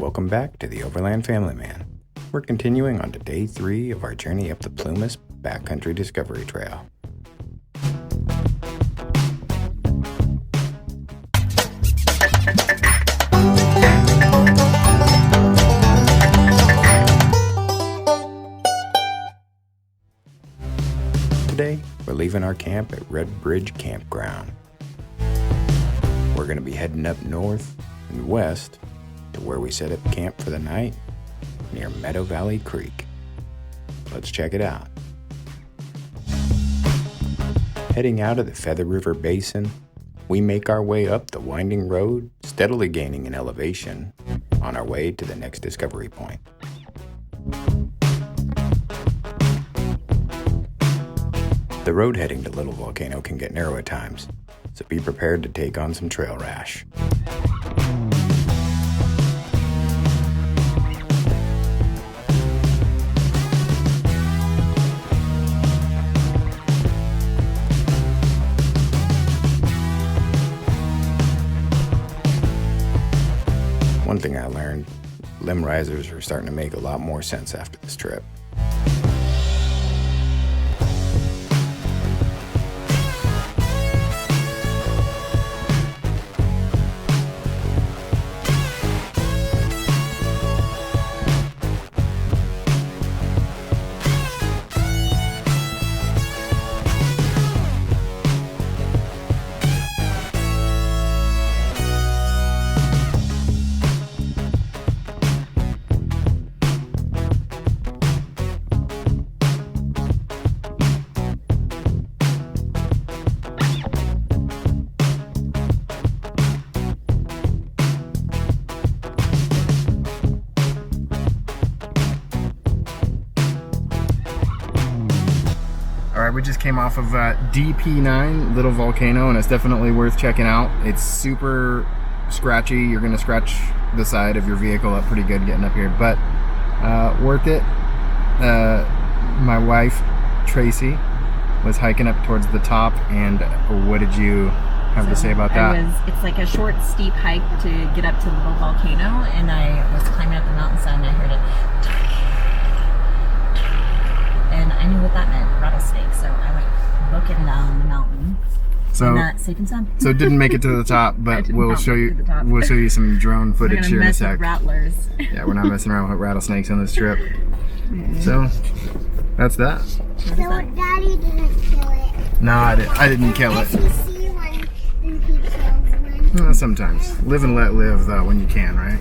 Welcome back to the Overland Family Man. We're continuing on to day 3 of our journey up the Plumas Backcountry Discovery Trail. Today, we're leaving our camp at Red Bridge Campground. We're going to be heading up north and west to where we set up camp for the night near Meadow Valley Creek. Let's check it out. Heading out of the Feather River Basin, we make our way up the winding road, steadily gaining in elevation on our way to the next discovery point. The road heading to Little Volcano can get narrow at times, so be prepared to take on some trail rash. One thing I learned, limb risers are starting to make a lot more sense after this trip. Alright, we just came off of DP9 Little Volcano, and it's definitely worth checking out. It's super scratchy. You're going to scratch the side of your vehicle up pretty good getting up here, but worth it. My wife, Tracy, was hiking up towards the top, and what did you have to say about that? It's like a short, steep hike to get up to Little Volcano, and I was climbing up the mountainside and I heard it. And I knew what that meant, rattlesnake, so I went booking down the mountain. So safe and sound. So it didn't make it to the top, but we'll show you some drone footage here in a sec. Rattlers. Yeah, we're not messing around with rattlesnakes on this trip. So that's that. So Daddy didn't kill it. No, I didn't kill it. If you see one, then he kills one. Sometimes. Live and let live, though, when you can, right?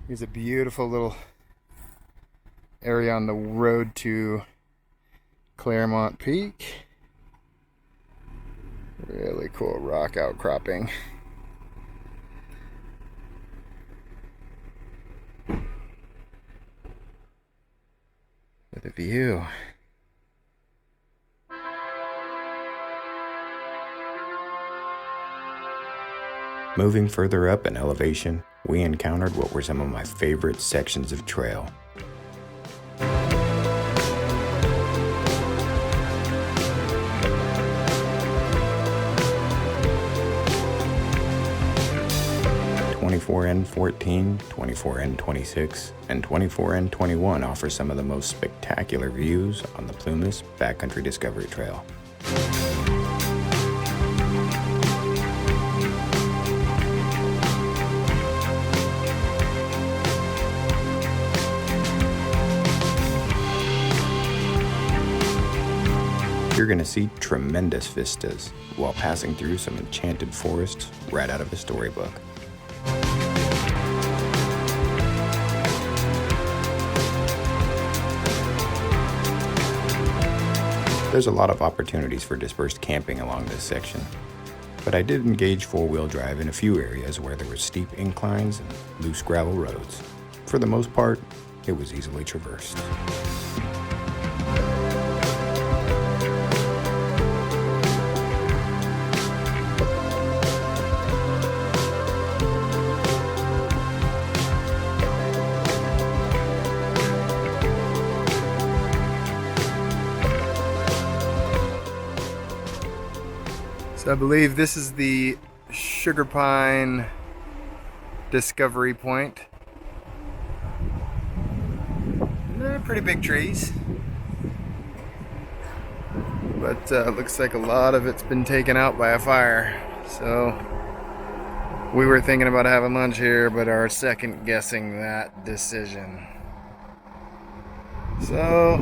Here's a beautiful little area on the road to Claremont Peak. Really cool rock outcropping. With a view. Moving further up in elevation, we encountered what were some of my favorite sections of trail. (24N14, 24N26, and 24N21 offer some of the most spectacular views on the Plumas Backcountry Discovery Trail. You're going to see tremendous vistas while passing through some enchanted forests right out of a storybook. There's a lot of opportunities for dispersed camping along this section, but I did engage four-wheel drive in a few areas where there were steep inclines and loose gravel roads. For the most part, it was easily traversed. So I believe this is the Sugar Pine Discovery Point. They're pretty big trees, but looks like a lot of it's been taken out by a fire. So we were thinking about having lunch here, but are second guessing that decision. So,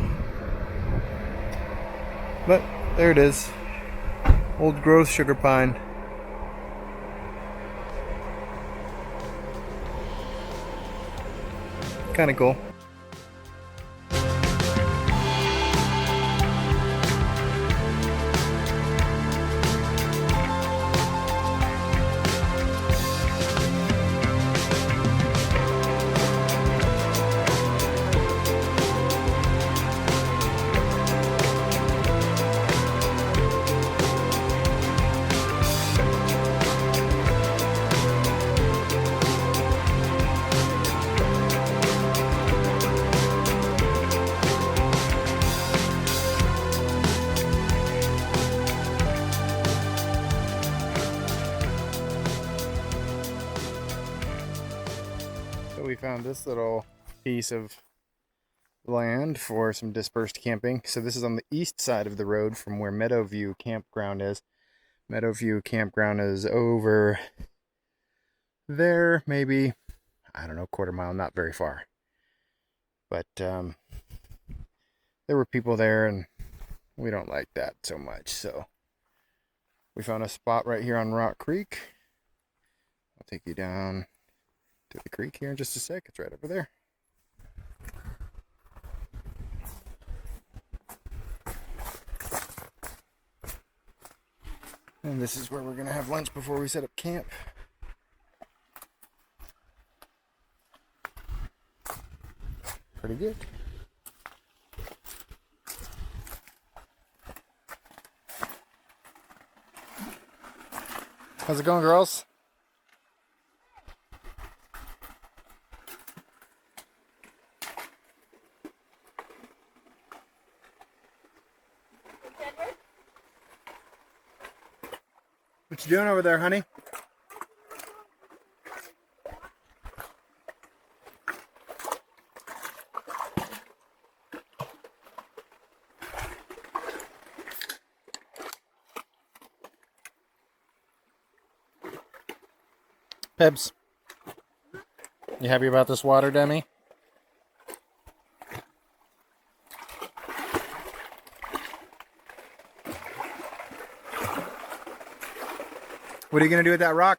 but there it is. Old growth sugar pine. Kind of cool. We found this little piece of land for some dispersed camping. So this is on the east side of the road from where Meadow View Campground is. Meadow View Campground is over there, maybe, I don't know, quarter mile, not very far. But there were people there and we don't like that so much. So we found a spot right here on Rock Creek. I'll take you down to the creek here in just a sec. It's right over there. And this is where we're gonna have lunch before we set up camp. Pretty good. How's it going, girls? What you doing over there, honey? Pebs, you happy about this water, Demi? What are you going to do with that rock?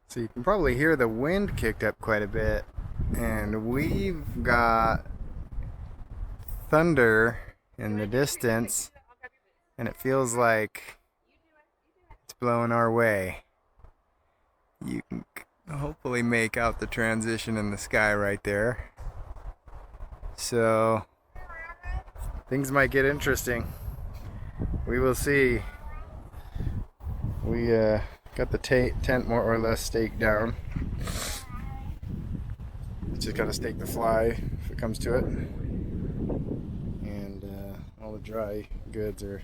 So you can probably hear the wind kicked up quite a bit. And we've got thunder in the distance. And it feels like it's blowing our way. You can hopefully make out the transition in the sky right there. So things might get interesting. We will see. We got the tent more or less staked down. Just gotta stake the fly if it comes to it. And all the dry goods are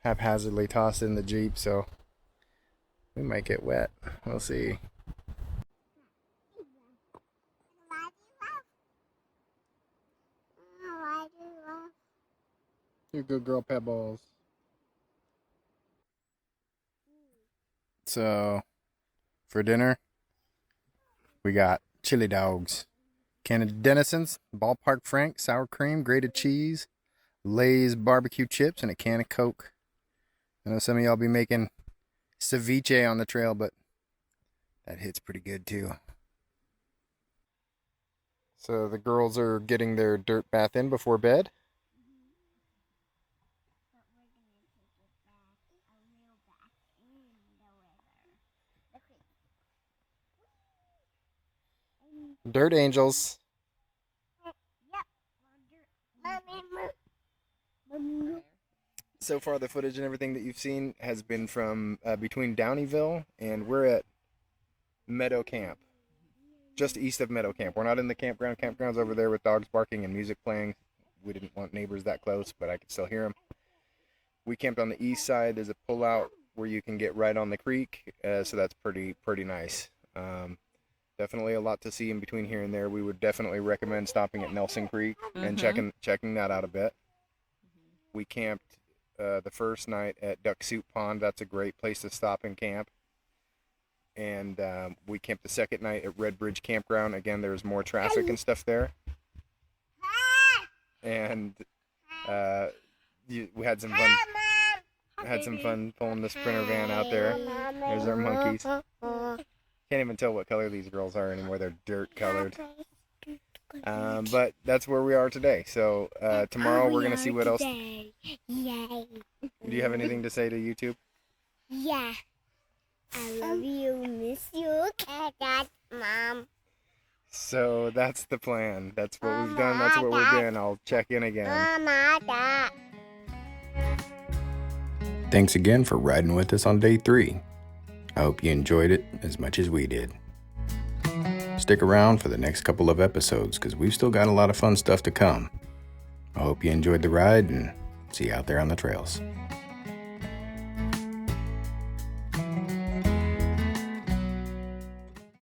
haphazardly tossed in the Jeep, so we might get wet. We'll see. You're a good girl, Pebbles. So, For dinner, we got chili dogs, Canada Denisons, Ballpark Frank, sour cream, grated cheese, Lay's barbecue chips, and a can of Coke. I know some of y'all be making ceviche on the trail, but that hits pretty good too. So the girls are getting their dirt bath in before bed. Dirt angels. So far, the footage and everything that you've seen has been from between Downeyville, and we're at Meadow Camp, just east of Meadow Camp. We're not in the campground. Campground's over there with dogs barking and music playing. We didn't want neighbors that close, but I could still hear them. We camped on the east side. There's a pullout where you can get right on the creek, so that's pretty nice. Definitely a lot to see in between here and there. We would definitely recommend stopping at Nelson Creek and checking that out a bit. We camped the first night at Duck Soup Pond. That's a great place to stop and camp. And we camped the second night at Red Bridge Campground. Again, there's more traffic and stuff there. And we had some fun. Had some fun pulling the Sprinter van out there. There's our monkeys. Can't even tell what color these girls are anymore. They're dirt colored. But that's where we are today. So tomorrow we're going to see what else. Yay. Do you have anything to say to YouTube? Yeah. I love you, miss you, Dad, Mom. So that's the plan. That's what we've done. That's what we're doing. I'll check in again. Mama, Dad. Thanks again for riding with us on day 3. I hope you enjoyed it as much as we did. Stick around for the next couple of episodes because we've still got a lot of fun stuff to come. I hope you enjoyed the ride and see you out there on the trails.